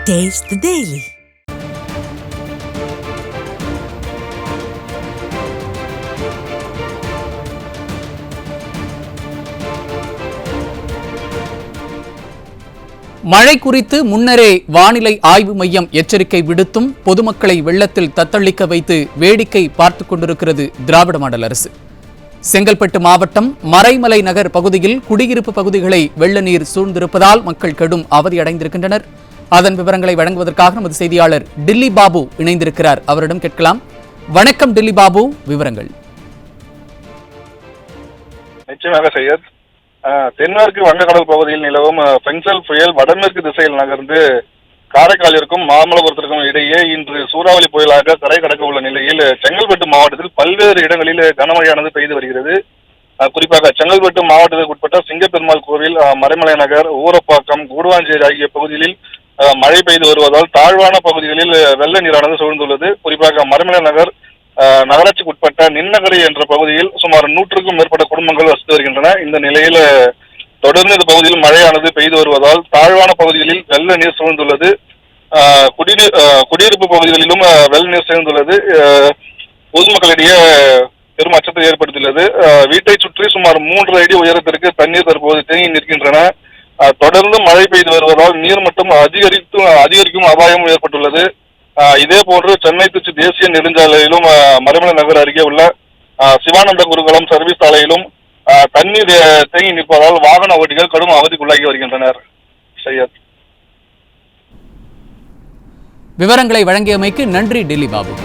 Taste the Daily. மழை குறித்து முன்னரே வானிலை ஆய்வு மையம் எச்சரிக்கை விடுத்தும் பொதுமக்களை வெள்ளத்தில் தத்தளிக்க வைத்து வேடிக்கை பார்த்துக் கொண்டிருக்கிறது திராவிட மாடல் அரசு. செங்கல்பட்டு மாவட்டம் மறைமலை நகர் பகுதியில் குடியிருப்பு பகுதிகளை வெள்ள நீர் சூழ்ந்திருப்பதால் மக்கள் கடும் அவதியடைந்திருக்கின்றனர். அதன் விவரங்களை வழங்குவதற்காக நமது செய்தியாளர் டில்லி பாபு இணைந்திருக்கிறார். அவரிடம் கேட்கலாம். வணக்கம் டில்லி பாபு, விவரங்கள். நிச்சயமாக சையத், தென்மேற்கு வங்கக்கடல் பகுதியில் நிலவும் பென்சல் புயல் வடமேற்கு திசையில் நகர்ந்து காரைக்காலிற்கும் மாமல்லபுரத்திற்கும் இடையே இன்று சூறாவளி புயலாக கரை கடக்க உள்ள நிலையில் செங்கல்பட்டு மாவட்டத்தில் பல்வேறு இடங்களில் கனமழையானது பெய்து வருகிறது. குறிப்பாக செங்கல்பட்டு மாவட்டத்திற்கு உட்பட்ட சிங்கப்பெருமாள் கோவில், மறைமலை நகர், ஊரப்பாக்கம், கூடுவாஞ்சேரி ஆகிய பகுதிகளில் மழை பெய்து வருவதால் தாழ்வான பகுதிகளில் வெள்ள நீரானது சூழ்ந்துள்ளது. குறிப்பாக மறைமலை நகர் நகராட்சிக்கு உட்பட்ட நின்னகரி என்ற பகுதியில் சுமார் 100க்கும் மேற்பட்ட குடும்பங்கள் வசித்து வருகின்றன. இந்த நிலையில் தொடர்ந்து இந்த பகுதியில் மழையானது பெய்து வருவதால் தாழ்வான பகுதிகளில் வெள்ள நீர் சூழ்ந்துள்ளது. குடியிருப்பு பகுதிகளிலும் வெள்ள நீர் சேர்ந்துள்ளது. பொதுமக்களிடையே பெரும் அச்சத்தை ஏற்படுத்தியுள்ளது. வீட்டை சுற்றி சுமார் 3 அடி உயரத்திற்கு தண்ணீர் தற்போது தேங்கி நிற்கின்றன. தொடர்ந்து மழை பெய்து வருவதால் நீர்மட்டம் அதிகரிக்கும் அபாயம் ஏற்பட்டுள்ளது. இதே போன்று சென்னை திருச்சி தேசிய நெடுஞ்சாலையிலும் மறைமலை நகர் அருகே உள்ள சிவானந்த குருகுலம் சர்வீஸ் சாலையிலும் தண்ணீர் தேங்கி நிற்பதால் வாகன ஓட்டிகள் கடும் அவதிக்குள்ளாகி வருகின்றனர். சையத், விவரங்களை வழங்கியமைக்கு நன்றி டில்லி பாபு.